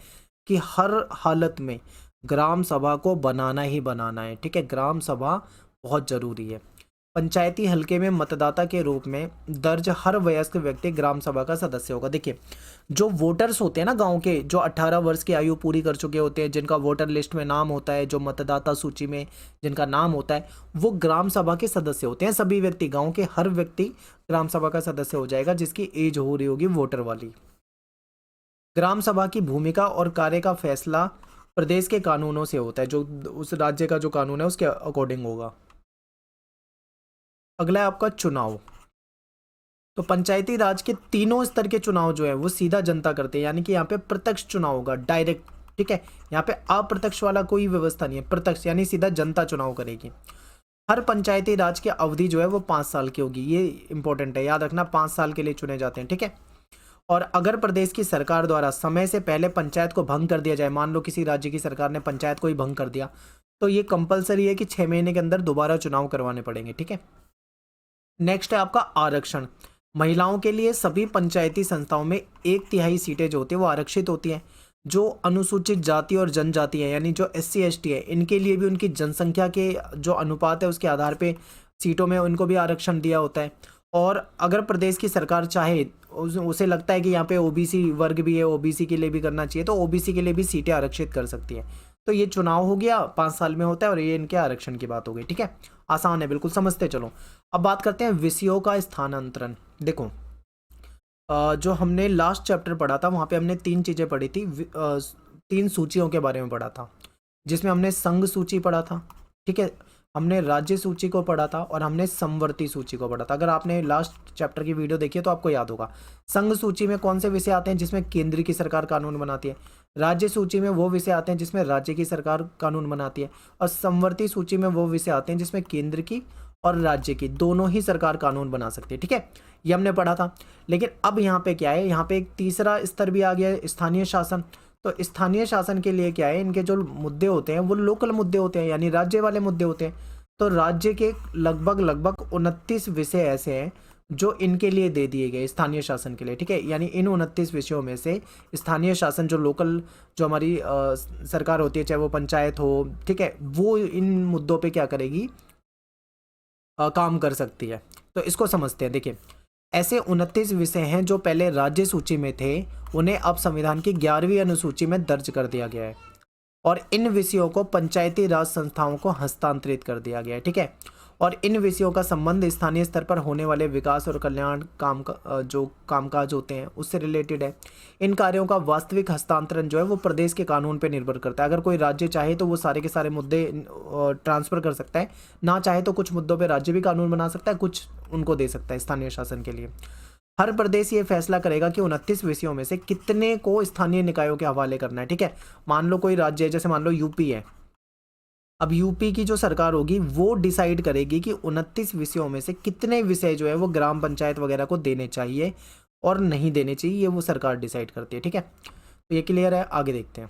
कि हर हालत में ग्राम सभा को बनाना ही बनाना है, ठीक है, ग्राम सभा बहुत ज़रूरी है। पंचायती हलके में मतदाता के रूप में दर्ज हर वयस्क व्यक्ति ग्राम सभा का सदस्य होगा। देखिए जो वोटर्स होते हैं ना गांव के, जो 18 वर्ष की आयु पूरी कर चुके होते हैं, जिनका वोटर लिस्ट में नाम होता है, जो मतदाता सूची में जिनका नाम होता है, वो ग्राम सभा के सदस्य होते हैं। सभी व्यक्ति, गांव के हर व्यक्ति ग्राम सभा का सदस्य हो जाएगा जिसकी एज हो रही होगी वोटर वाली। ग्राम सभा की भूमिका और कार्य का फैसला प्रदेश के कानूनों से होता है, जो उस राज्य का जो कानून है उसके अकॉर्डिंग होगा। अगला है आपका चुनाव। तो पंचायती राज के तीनों स्तर के चुनाव जो है वो सीधा जनता करते हैं, यानी कि यहाँ पे प्रत्यक्ष चुनाव होगा, डायरेक्ट, ठीक है। यहाँ पे अप्रत्यक्ष वाला कोई व्यवस्था नहीं है, प्रत्यक्ष यानी सीधा जनता चुनाव करेगी। हर पंचायती राज की अवधि जो है वो 5 साल की होगी। ये इंपॉर्टेंट है, याद रखना, 5 साल के लिए चुने जाते हैं, ठीक है। और अगर प्रदेश की सरकार द्वारा समय से पहले पंचायत को भंग कर दिया जाए, मान लो किसी राज्य की सरकार ने पंचायत को ही भंग कर दिया, तो ये कंपलसरी है कि 6 महीने के अंदर दोबारा चुनाव करवाने पड़ेंगे, ठीक है। नेक्स्ट है आपका आरक्षण। महिलाओं के लिए सभी पंचायती संस्थाओं में 1/3 सीटें जो होती है वो आरक्षित होती हैं। जो अनुसूचित जाति और जनजाति है, यानी जो SC ST है, इनके लिए भी उनकी जनसंख्या के जो अनुपात है उसके आधार पे सीटों में उनको भी आरक्षण दिया होता है। और अगर प्रदेश की सरकार चाहे, उसे लगता है कि यहाँ पे OBC वर्ग भी है, OBC के लिए भी करना चाहिए, तो OBC के लिए भी सीटें आरक्षित कर सकती है। तो ये चुनाव हो गया, 5 साल में होता है, और ये इनके आरक्षण की बात हो गई, ठीक है। आसान है, बिल्कुल समझते चलो। अब बात करते हैं विषयों का स्थानांतरण। देखो जो हमने लास्ट चैप्टर पढ़ा था वहाँ पे हमने 3 चीज़ें पढ़ी थी, 3 सूचियों के बारे में पढ़ा था, जिसमें हमने संघ सूची पढ़ा था, ठीक है, हमने राज्य सूची को पढ़ा था और हमने समवर्ती सूची को पढ़ा था। अगर आपने लास्ट चैप्टर की वीडियो देखी है तो आपको याद होगा। संघ सूची में कौन से विषय आते हैं जिसमें केंद्र की सरकार कानून बनाती है। राज्य सूची में वो विषय आते हैं जिसमें राज्य की सरकार कानून बनाती है। और समवर्ती सूची में वो विषय आते हैं जिसमें केंद्र की और राज्य की दोनों ही सरकार कानून बना सकती है। ठीक है, ये हमने पढ़ा था। लेकिन अब यहाँ पे क्या है, यहाँ पे एक तीसरा स्तर भी आ गया है, स्थानीय शासन। तो स्थानीय शासन के लिए क्या है, इनके जो मुद्दे होते हैं वो लोकल मुद्दे होते हैं, यानी राज्य वाले मुद्दे होते हैं। तो राज्य के लगभग 29 विषय ऐसे हैं जो इनके लिए दे दिए गए स्थानीय शासन के लिए। ठीक है, यानी इन 29 विषयों में से स्थानीय शासन जो लोकल, जो हमारी सरकार होती है, चाहे वो पंचायत हो, ठीक है, वो इन मुद्दों पे क्या करेगी, काम कर सकती है। तो इसको समझते हैं। देखिए, ऐसे 29 विषय हैं जो पहले राज्य सूची में थे, उन्हें अब संविधान की 11वीं अनुसूची में दर्ज कर दिया गया है और इन विषयों को पंचायती राज संस्थाओं को हस्तांतरित कर दिया गया है। ठीक है, और इन विषयों का संबंध स्थानीय स्तर पर होने वाले विकास और कल्याण जो कामकाज होते हैं उससे रिलेटेड है। इन कार्यों का वास्तविक हस्तांतरण जो है वो प्रदेश के कानून पर निर्भर करता है। अगर कोई राज्य चाहे तो वो सारे के सारे मुद्दे ट्रांसफर कर सकता है, ना चाहे तो कुछ मुद्दों पर राज्य भी कानून बना सकता है, कुछ उनको दे सकता है स्थानीय शासन के लिए। हर प्रदेश ये फैसला करेगा कि 29 विषयों में से कितने को स्थानीय निकायों के हवाले करना है। ठीक है, मान लो कोई राज्य है, जैसे मान लो यूपी है, अब यूपी की जो सरकार होगी वो डिसाइड करेगी कि 29 विषयों में से कितने विषय जो है वो ग्राम पंचायत वगैरह को देने चाहिए और नहीं देने चाहिए, ये वो सरकार डिसाइड करती है। ठीक है, तो ये क्लियर है। आगे देखते हैं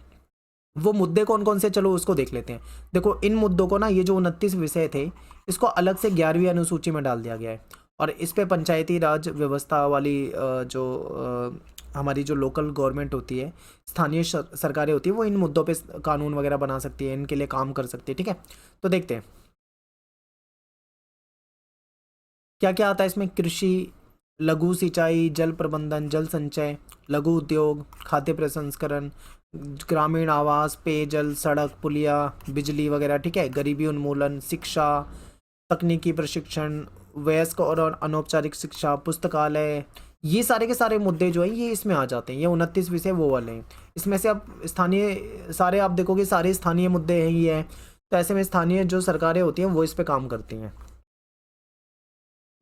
वो मुद्दे कौन कौन से, चलो उसको देख लेते हैं। देखो, इन मुद्दों को ना, ये जो 29 विषय थे, इसको अलग से 11वीं अनुसूची में डाल दिया गया है और इस पे पंचायती राज व्यवस्था वाली हमारी जो लोकल गवर्नमेंट होती है, स्थानीय सरकारें होती है, वो इन मुद्दों पे कानून वगैरह बना सकती है, इनके लिए काम कर सकती है। ठीक है, तो देखते हैं क्या क्या आता है इसमें। कृषि, लघु सिंचाई, जल प्रबंधन, जल संचय, लघु उद्योग, खाद्य प्रसंस्करण, ग्रामीण आवास, पेयजल, सड़क, पुलिया, बिजली वगैरह। ठीक है, गरीबी उन्मूलन, शिक्षा, तकनीकी प्रशिक्षण, वयस्क और अनौपचारिक शिक्षा, पुस्तकालय, ये सारे के सारे मुद्दे जो हैं ये इसमें आ जाते हैं। ये 29 विषय वो वाले हैं। इसमें से आप स्थानीय, सारे आप देखोगे सारे स्थानीय मुद्दे हैं ही हैं। तो ऐसे में स्थानीय जो सरकारें होती हैं वो इस पे काम करती हैं।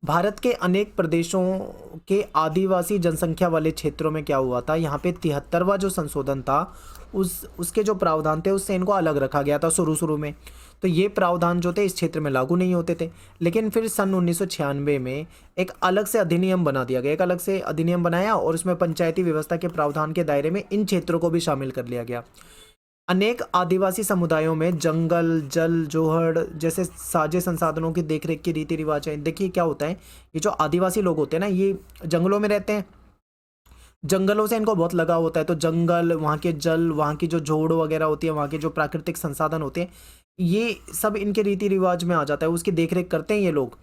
भारत के अनेक प्रदेशों के आदिवासी जनसंख्या वाले क्षेत्रों में क्या हुआ था, यहाँ पे 73वां जो संशोधन था उसके जो प्रावधान थे उससे इनको अलग रखा गया था शुरू में। तो ये प्रावधान जो थे इस क्षेत्र में लागू नहीं होते थे, लेकिन फिर सन 1996 में एक अलग से अधिनियम बना दिया गया, एक अलग से अधिनियम बनाया और उसमें पंचायती व्यवस्था के प्रावधान के दायरे में इन क्षेत्रों को भी शामिल कर लिया गया। अनेक आदिवासी समुदायों में जंगल, जल, जोहड़ जैसे साझे संसाधनों की देखरेख की रीति रिवाज है। देखिए क्या होता है, ये जो आदिवासी लोग होते हैं ना, ये जंगलों में रहते हैं, जंगलों से इनको बहुत लगाव होता है। तो जंगल, वहाँ के जल, वहाँ की जो जोड़ वगैरह होती है, वहाँ के जो प्राकृतिक संसाधन होते हैं, ये सब इनके रीति रिवाज में आ जाता है, उसकी देखरेख करते हैं ये लोग।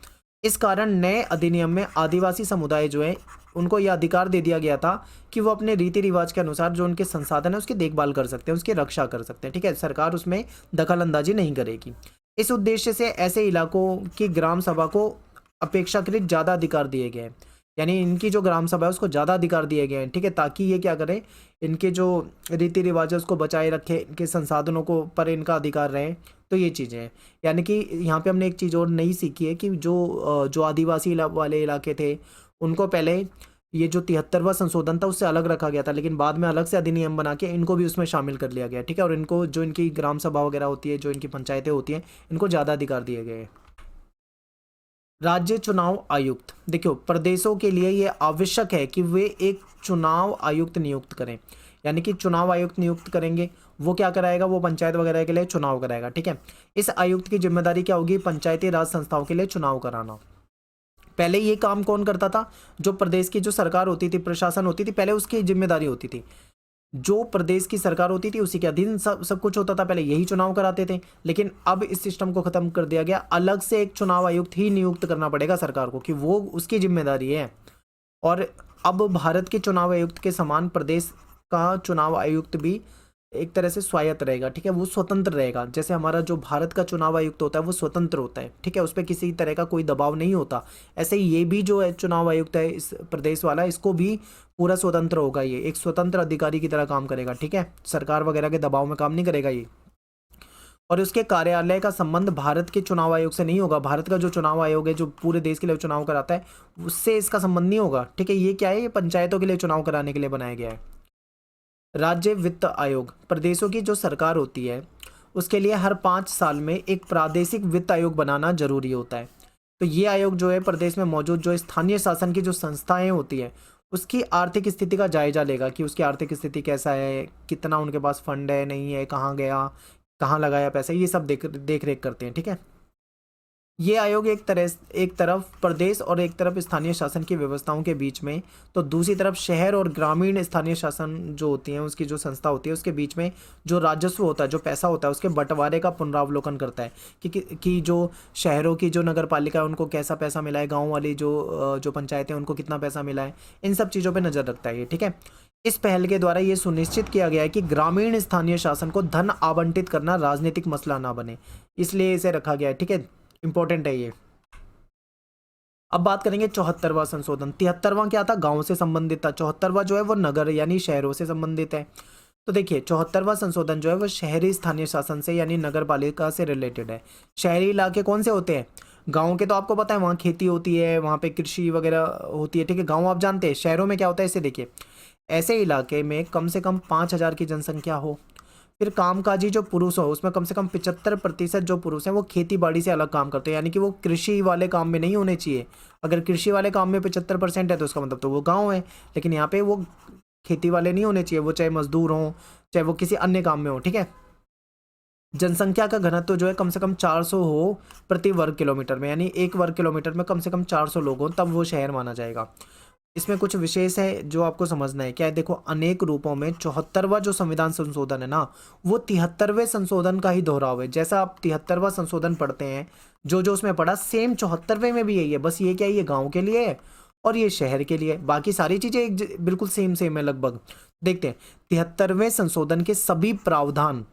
इस कारण नए अधिनियम में आदिवासी समुदाय जो है उनको यह अधिकार दे दिया गया था कि वो अपने रीति रिवाज के अनुसार जो उनके संसाधन है उसकी देखभाल कर सकते हैं, उसकी रक्षा कर सकते हैं। ठीक है, सरकार उसमें दखल अंदाजी नहीं करेगी। इस उद्देश्य से ऐसे इलाकों की ग्राम सभा को अपेक्षाकृत ज़्यादा अधिकार दिए गए हैं, यानी इनकी जो ग्राम सभा है उसको ज़्यादा अधिकार दिए गए हैं। ठीक है, ताकि ये क्या करें, इनके जो रीति रिवाज है उसको बचाए रखे, इनके संसाधनों को पर इनका अधिकार रहे। तो ये चीज़ें हैं, यानी कि यहाँ पे हमने एक चीज़ और नई सीखी है कि जो आदिवासी वाले इलाके थे उनको पहले ये जो 73वां संशोधन था उससे अलग रखा गया था, लेकिन बाद में अलग से अधिनियम बना के इनको भी उसमें शामिल कर लिया गया। ठीक है, और इनको जो इनकी ग्राम सभा वगैरह होती है, जो इनकी पंचायतें होती हैं, इनको ज़्यादा अधिकार दिए गए हैं। राज्य चुनाव आयुक्त, देखो प्रदेशों के लिए ये आवश्यक है कि वे एक चुनाव आयुक्त नियुक्त करें, यानी कि चुनाव आयुक्त नियुक्त करेंगे। वो क्या कराएगा, वो पंचायत वगैरह के लिए चुनाव कराएगा। ठीक है, इस आयुक्त की जिम्मेदारी क्या होगी, पंचायती राज संस्थाओं के लिए चुनाव कराना। पहले ये काम कौन करता था, जो प्रदेश की जो सरकार होती थी, प्रशासन होती थी, पहले उसकी जिम्मेदारी होती थी। जो प्रदेश की सरकार होती थी उसी के अधीन सब कुछ होता था, पहले यही चुनाव कराते थे। लेकिन अब इस सिस्टम को खत्म कर दिया गया, अलग से एक चुनाव आयुक्त ही नियुक्त करना पड़ेगा सरकार को, कि वो उसकी जिम्मेदारी है। और अब भारत के चुनाव आयुक्त के समान प्रदेश का चुनाव आयुक्त भी एक तरह से स्वायत्त रहेगा। ठीक है, वो स्वतंत्र रहेगा। जैसे हमारा जो भारत का चुनाव आयुक्त होता है वो स्वतंत्र होता है। ठीक है, उस पर किसी तरह का कोई दबाव नहीं होता। ऐसे ही ये भी जो है चुनाव आयुक्त है इस प्रदेश वाला, इसको भी पूरा स्वतंत्र होगा, ये एक स्वतंत्र अधिकारी की तरह काम करेगा। ठीक है, सरकार वगैरह के दबाव में काम नहीं करेगा ये। और उसके कार्यालय का संबंध भारत के चुनाव आयोग से नहीं होगा। भारत का जो चुनाव आयोग है, जो पूरे देश के लिए चुनाव कराता है, उससे इसका संबंध नहीं होगा। ठीक है, ये क्या है, ये पंचायतों के लिए चुनाव कराने के लिए बनाया गया है। राज्य वित्त आयोग, प्रदेशों की जो सरकार होती है उसके लिए हर 5 साल में एक प्रादेशिक वित्त आयोग बनाना जरूरी होता है। तो ये आयोग जो है प्रदेश में मौजूद जो स्थानीय शासन की जो संस्थाएं होती है उसकी आर्थिक स्थिति का जायजा लेगा कि उसकी आर्थिक स्थिति कैसा है, कितना उनके पास फंड है, नहीं है, कहाँ गया, कहाँ लगाया पैसा, ये सब देख रेख करते हैं। ठीक है, ये आयोग एक तरफ प्रदेश और एक तरफ स्थानीय शासन की व्यवस्थाओं के बीच में, तो दूसरी तरफ शहर और ग्रामीण स्थानीय शासन जो होती हैं उसकी जो संस्था होती है उसके बीच में जो राजस्व होता है, जो पैसा होता है, उसके बंटवारे का पुनरावलोकन करता है कि जो शहरों की जो नगर पालिका है उनको कैसा पैसा मिला है, गाँव वाली जो पंचायतें उनको कितना पैसा मिला है, इन सब चीज़ों पर नज़र रखता है ये। ठीक है, इस पहल के द्वारा ये सुनिश्चित किया गया है कि ग्रामीण स्थानीय शासन को धन आवंटित करना राजनीतिक मसला ना बने, इसलिए इसे रखा गया है। ठीक है, इंपॉर्टेंट है ये। अब बात करेंगे 74वां संशोधन। 73वां क्या था, गांव से संबंधित था। 74वां जो है वो नगर यानी शहरों से संबंधित है। तो देखिए 74वां संशोधन जो है वो शहरी स्थानीय शासन से यानी नगर पालिका से रिलेटेड है। शहरी इलाके कौन से होते हैं, गाँव के तो आपको पता है वहाँ खेती होती है, वहाँ पे कृषि वगैरह होती है। ठीक है, गाँव आप जानते हैं। शहरों में क्या होता है, इसे देखिए, ऐसे इलाके में कम से कम 5,000 की जनसंख्या हो, फिर कामकाजी जो पुरुष हो उसमें कम से कम 75% जो पुरुष हैं वो खेती बाड़ी से अलग काम करते हैं, यानी कि वो कृषि वाले काम में नहीं होने चाहिए। अगर कृषि वाले काम में 75% है तो उसका मतलब तो वो गांव है, लेकिन यहाँ पे वो खेती वाले नहीं होने चाहिए, वो चाहे मजदूर हों चाहे वो किसी अन्य काम में हो। ठीक है, जनसंख्या का घनत्व जो है कम से कम 400 हो प्रति वर्ग किलोमीटर में, यानी 1 वर्ग किलोमीटर में कम से कम 400 लोग हों, तब वो शहर माना जाएगा। इसमें कुछ विशेष है जो आपको समझना है। क्या है, देखो, अनेक रूपों में 74वां जो संविधान संशोधन है ना, वो 73वें संशोधन का ही दोहराव है। जैसा आप 73वां संशोधन पढ़ते हैं, जो जो उसमें पढ़ा सेम 74वें में भी यही है। बस ये क्या है, ये गांव के लिए है और ये शहर के लिए है, बाकी सारी चीजें बिल्कुल सेम सेम है लगभग। देखते हैं 73वें संशोधन के सभी प्रावधान,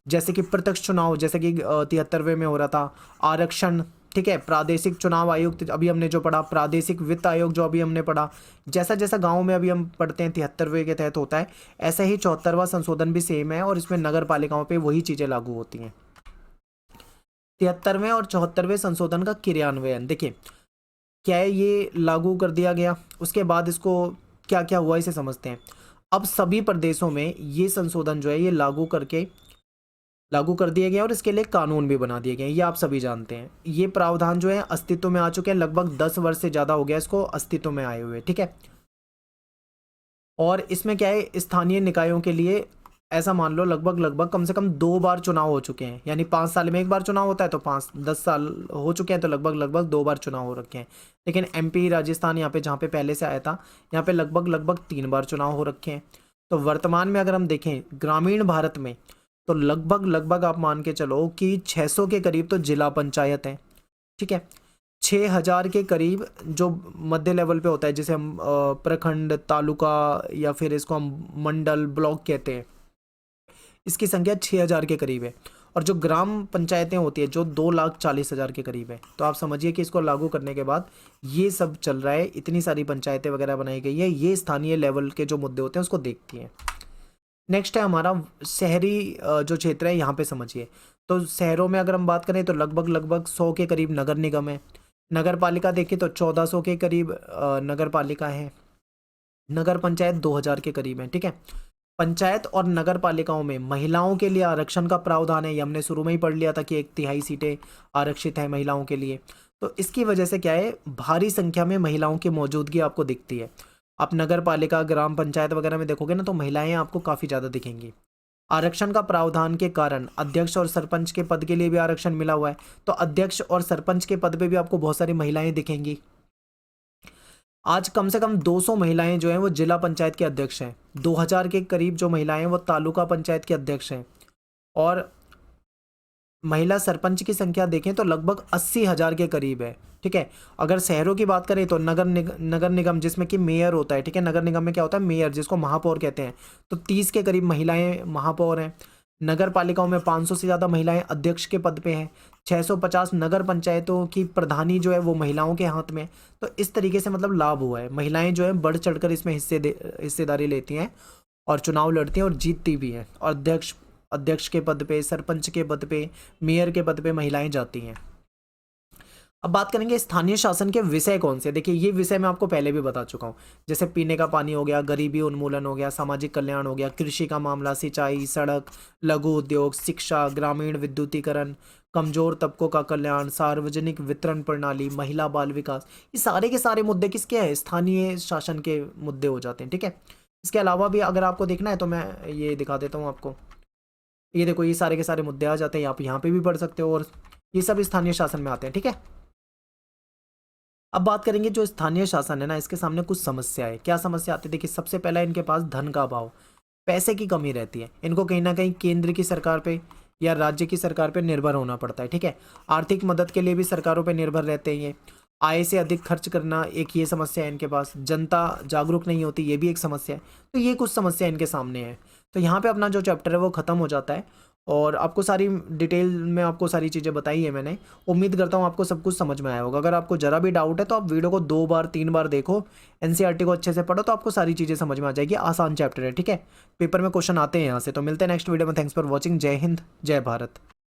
जैसे कि प्रत्यक्ष चुनाव, जैसे कि 73वें में हो रहा था, आरक्षण, ठीक है, प्रादेशिक चुनाव आयोग अभी हमने जो पढ़ा, प्रादेशिक वित्त आयोग जो अभी हमने पढ़ा, जैसा जैसा गांव में अभी हम पढ़ते हैं 73वें के तहत होता है, ऐसा ही 74वां संशोधन भी सेम है और इसमें नगर पालिकाओं पे वही चीजें लागू होती हैं। 73वें और 74वें संशोधन का क्रियान्वयन देखिए, क्या है, ये लागू कर दिया गया, उसके बाद इसको क्या क्या हुआ इसे समझते हैं। अब सभी प्रदेशों में ये संशोधन जो है ये लागू कर दिए गए और इसके लिए कानून भी बना दिए गए, ये आप सभी जानते हैं। ये प्रावधान जो है अस्तित्व में आ चुके हैं, लगभग 10 वर्ष से ज़्यादा हो गया इसको अस्तित्व में आए हुए। ठीक है, और इसमें क्या है, स्थानीय निकायों के लिए ऐसा मान लो लगभग कम से कम 2 बार चुनाव हो चुके हैं, यानी 5 साल में एक बार चुनाव होता है, तो 5-10 साल हो चुके हैं, तो लगभग 2 बार चुनाव हो रखे हैं। लेकिन MP राजस्थान यहाँ पे जहाँ पे पहले से आया था, यहाँ पे लगभग 3 बार चुनाव हो रखे हैं। तो वर्तमान में अगर हम देखें ग्रामीण भारत में, तो लगभग आप मान के चलो कि 600 के करीब तो जिला पंचायत हैं। ठीक है, 6,000 के करीब जो मध्य लेवल पे होता है, जिसे हम प्रखंड, तालुका या फिर इसको हम मंडल, ब्लॉक कहते हैं, इसकी संख्या 6,000 के करीब है। और जो ग्राम पंचायतें होती है जो 2,40,000 के करीब है। तो आप समझिए कि इसको लागू करने के बाद ये सब चल रहा है, इतनी सारी पंचायतें वगैरह बनाई गई है, ये स्थानीय लेवल के जो मुद्दे होते हैं उसको देखती हैं। नेक्स्ट है हमारा शहरी जो क्षेत्र है, यहाँ पे समझिए। तो शहरों में अगर हम बात करें तो लगभग 100 के करीब नगर निगम है। नगर पालिका देखें तो 1400 के करीब नगर पालिका है। नगर पंचायत 2000 के करीब है। ठीक है, पंचायत और नगर पालिकाओं में महिलाओं के लिए आरक्षण का प्रावधान है, ये हमने शुरू में ही पढ़ लिया था कि 1/3 सीटें आरक्षित है महिलाओं के लिए। तो इसकी वजह से क्या है, भारी संख्या में महिलाओं की मौजूदगी आपको दिखती है। आप नगर पालिका, ग्राम पंचायत वगैरह में देखोगे ना, तो महिलाएं आपको काफ़ी ज़्यादा दिखेंगी। आरक्षण का प्रावधान के कारण अध्यक्ष और सरपंच के पद के लिए भी आरक्षण मिला हुआ है, तो अध्यक्ष और सरपंच के पद पे भी आपको बहुत सारी महिलाएं दिखेंगी। आज कम से कम 200 महिलाएं जो हैं वो जिला पंचायत के अध्यक्ष हैं। 2000 के करीब जो महिलाएं हैं वो तालुका पंचायत के अध्यक्ष हैं। और महिला सरपंच की संख्या देखें तो लगभग 80,000 के करीब है। ठीक है, अगर शहरों की बात करें तो नगर निगम जिसमें कि मेयर होता है। ठीक है, नगर निगम में क्या होता है, मेयर, जिसको महापौर कहते हैं, तो 30 के करीब महिलाएं महापौर हैं। नगर पालिकाओं में 500 से ज़्यादा महिलाएं अध्यक्ष के पद पे हैं। 650 नगर पंचायतों की प्रधानी जो है वो महिलाओं के हाथ में। तो इस तरीके से मतलब लाभ हुआ है, महिलाएं जो है बढ़ चढ़कर इसमें हिस्सेदारी लेती हैं और चुनाव लड़ती हैं और जीतती भी हैं और अध्यक्ष अध्यक्ष के पद पे, सरपंच के पद पे, मेयर के पद पे महिलाएं जाती हैं। अब बात करेंगे स्थानीय शासन के विषय कौन से। देखिए ये विषय मैं आपको पहले भी बता चुका हूँ, जैसे पीने का पानी हो गया, गरीबी उन्मूलन हो गया, सामाजिक कल्याण हो गया, कृषि का मामला, सिंचाई, सड़क, लघु उद्योग, शिक्षा, ग्रामीण विद्युतीकरण, कमजोर तबकों का कल्याण, सार्वजनिक वितरण प्रणाली, महिला बाल विकास। ये सारे के सारे मुद्दे किसके हैं, स्थानीय शासन के मुद्दे हो जाते हैं, ठीक है। इसके अलावा भी अगर आपको देखना है तो मैं ये दिखा देता हूँ आपको। ये देखो ये सारे के सारे मुद्दे आ जाते हैं, आप यहाँ पे भी पढ़ सकते हो, और ये सब स्थानीय शासन में आते हैं, ठीक है। अब बात करेंगे जो स्थानीय शासन है ना, इसके सामने कुछ समस्या है। क्या समस्या आती है, देखिए सबसे पहला इनके पास धन का अभाव, पैसे की कमी रहती है। इनको कहीं ना कहीं केंद्र की सरकार पे या राज्य की सरकार पे निर्भर होना पड़ता है, ठीक है। आर्थिक मदद के लिए भी सरकारों पे निर्भर रहते हैं ये। आय से अधिक खर्च करना एक ये समस्या है इनके पास। जनता जागरूक नहीं होती, ये भी एक समस्या है। तो ये कुछ समस्या इनके सामने है। तो यहाँ पे अपना जो चैप्टर है वो ख़त्म हो जाता है, और आपको सारी डिटेल में आपको सारी चीज़ें बताई है मैंने। उम्मीद करता हूँ आपको सब कुछ समझ में आया होगा। अगर आपको ज़रा भी डाउट है तो आप वीडियो को 2 बार 3 बार देखो, एनसीईआरटी को अच्छे से पढ़ो, तो आपको सारी चीज़ें समझ में आ जाएगी। आसान चैप्टर है, ठीक है। पेपर में क्वेश्चन आते हैं यहाँ से। तो मिलते हैं नेक्स्ट वीडियो में। Thanks for watching. जय हिंद, जय भारत।